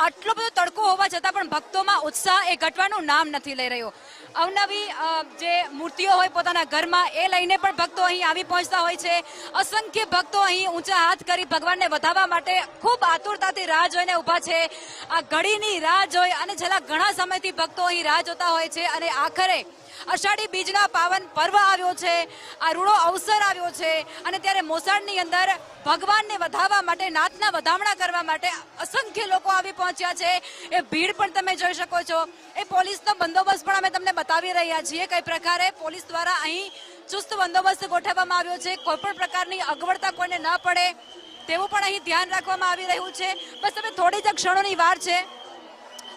આટલો બધો તડકો હોવા છતાં પણ ભક્તોમાં ઉત્સાહ એ ઘટવાનું નામ નથી લઈ રહ્યો. અવનવી જે મૂર્તિઓ હોય પોતાના ઘરમાં એ લઈને પણ ભક્તો અહીં આવી પહોંચતા હોય છે. અસંખ્ય ભક્તો અહીં ઊંચા હાથ કરી ભગવાનને વધાવવા માટે ખૂબ આતુરતાથી રાહ જોઈને ઊભા છે. આ ઘડીની રાહ જોઈ અને છેલ્લા ઘણા સમયથી ભક્તો અહીં રાહ જોતા હોય છે અને આખરે અષાઢી બીજના પાવન પર્વ આવ્યો છે, આ રૂડો અવસર આવ્યો છે અને ત્યારે મોસાળની અંદર ભગવાનને વધાવવા માટે, નાથના વધામણા કરવા માટે અસંખ્ય લોકો આવી પહોંચ્યા છે. એ ભીડ પણ તમે જોઈ શકો છો. એ પોલીસનો બંદોબસ્ત પણ અમે તમને બતાવી રહ્યા છીએ કઈ પ્રકારે પોલીસ દ્વારા અહીં ચુસ્ત બંદોબસ્ત ગોઠવવામાં આવ્યો છે. કોઈ પણ પ્રકારની અગવડતા કોઈને ન પડે તેવું પણ અહીં ધ્યાન રાખવામાં આવી રહ્યું છે. બસ હવે થોડી જ ક્ષણોની વાર છે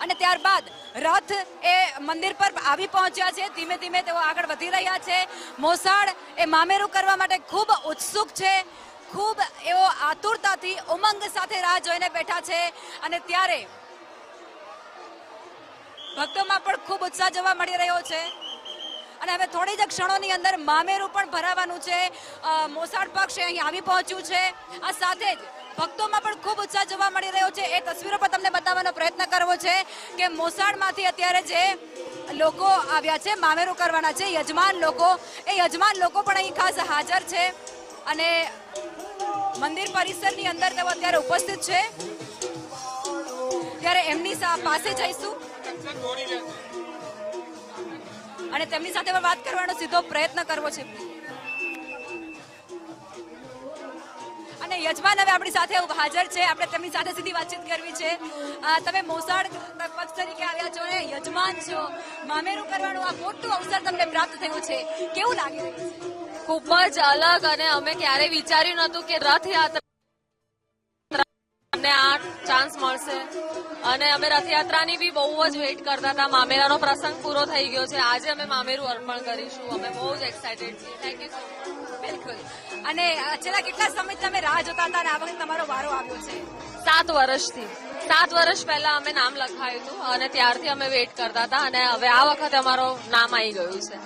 અને ત્યારબાદ રથ એ મંદિર પર આવી પહોંચ્યા છે. ધીમે ધીમે તેઓ આગળ વધી રહ્યા છે. મોસાળ એ મામેરું કરવા માટે ખૂબ ઉત્સુક છે, ખૂબ એવો આતુરતાથી ઉમંગ સાથે રાહ જોઈને બેઠા છે અને ત્યારે ભક્તોમાં પણ ખૂબ ઉત્સાહ જોવા મળી રહ્યો છે અને હવે થોડી જ ક્ષણોની અંદર મામેરું પણ ભરાવાનું છે. મોસાળ પક્ષ અહીં આવી પહોંચ્યું છે. આ સાથે જ ભક્તોમાં પણ ખૂબ ઉત્સાહ જોવા મળી રહ્યો છે. એ તસવીરો પર તમને બતાવવાનો પ્રયત્ન કરવો છે કે મોસાળમાંથી અત્યારે જે લોકો આવ્યા છે મામેરું કરવાના છે, યજમાન લોકો, એ યજમાન લોકો પણ અહીં ખાસ હાજર છે અને મંદિર પરિસરની અંદર તેઓ અત્યારે ઉપસ્થિત છે. ત્યારે એમની પાસે જઈશું અને તેમની સાથે પણ વાત કરવાનો સીધો પ્રયત્ન કરવો છે. અને યજમાન હવે આપણી સાથે હાજર છે, આપણે તેમની સાથે સીધી વાતચીત કરવી છે. તમે મોસાળ પક્ષ તરીકે આવ્યા છો અને યજમાન છો, મામેરું કરવાનું આ મોટું અવસર તમને પ્રાપ્ત થયું છે, કેવું લાગી રહ્યું છે? ખૂબ જ અલગ, અને અમે ક્યારેય વિચાર્યું નહોતું કે રથયાત્રા અમને આ ચાન્સ મળશે અને અમે રથયાત્રાની બી બહુ જ વેઇટ કરતા હતા. મામેરાનો પ્રસંગ પૂરો થઈ ગયો છે. આજે અમે મામેરું અર્પણ કરીશું. અમે બહુ જ એક્સાઇટેડ છીએ. Thank you so much. બિલકુલ. અને છેલ્લા કેટલા સમય તમે રાહ જોતા હતા અને આ વખતે તમારો વારો આવ્યો છે? 7 વર્ષથી. 7 વર્ષ પહેલા અમે નામ લખાયું હતું અને ત્યારથી અમે વેઇટ કરતા હતા અને હવે આ વખતે અમારો નામ આવી ગયું છે.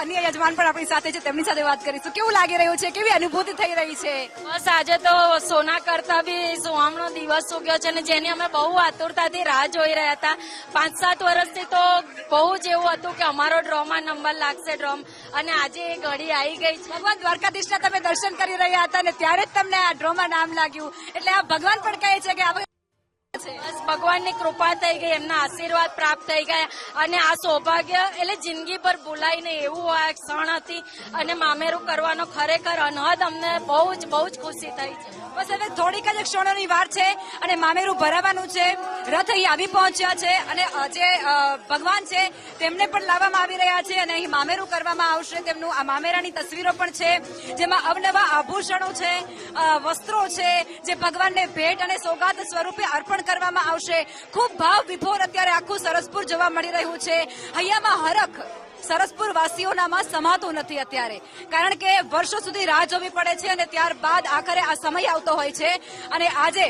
અન્ય યજમાન પણ આપણી સાથે છે, તેમની સાથે વાત કરીશું. કેવું લાગી રહ્યું છે? કેવી અનુભૂતિ થઈ રહી છે? બસ આજે તો સોના કરતા બી સુહામણો દિવસ ઉગ્યો છે અને જેની અમે બહુ આતુરતાથી રાહ જોઈ રહ્યા હતા. 5-7 વર્ષથી તો બહુ જ એવું હતું કે અમારો ડ્રોમાં નંબર લાગશે ડ્રોમ, અને આજે એ ઘડી આવી ગઈ છે. ભગવાન દ્વારકાધીશના તમે દર્શન કરી રહ્યા હતા અને ત્યારે જ તમને આ ડ્રોમાં નામ લાગ્યું, એટલે આ ભગવાન પણ કહે છે કે આ બસ ભગવાનની કૃપા થઈ ગઈ, એમના આશીર્વાદ પ્રાપ્ત થઈ ગયા અને આ સૌભાગ્ય એટલે જિંદગી પર ભૂલાય નહીં એવું આ ક્ષણ હતી અને મામેરું કરવાનો ખરેખર અનહદ અમને બહુ જ ખુશી થઈ છે. બસ હવે થોડીક જ ક્ષણોની વાર છે અને મામેરું ભરાવાનું છે. રથ અહીં આવી પહોંચ્યા છે અને જે ભગવાન છે તેમને પણ લાવવામાં આવી રહ્યા છે અને અહીં મામેરું કરવામાં આવશે. તેમનું આ મામેરાની તસવીરો પણ છે, જેમાં અવનવા આભૂષણો છે, વસ્ત્રો છે, જે ભગવાનને ભેટ અને સોગાદ સ્વરૂપે અર્પણ કરવામાં આવશે. ખૂબ ભાવ વિભોર અત્યારે આખું સરસપુર જોવા મળી રહ્યું છે. હૈયામાં હરખ સરસપુર વાસીઓનામાં સમાતું નથી અત્યારે, કારણ કે વર્ષો સુધી રાહ જોવી પડે છે અને ત્યારબાદ આખરે આ સમય આવતો હોય છે અને આજે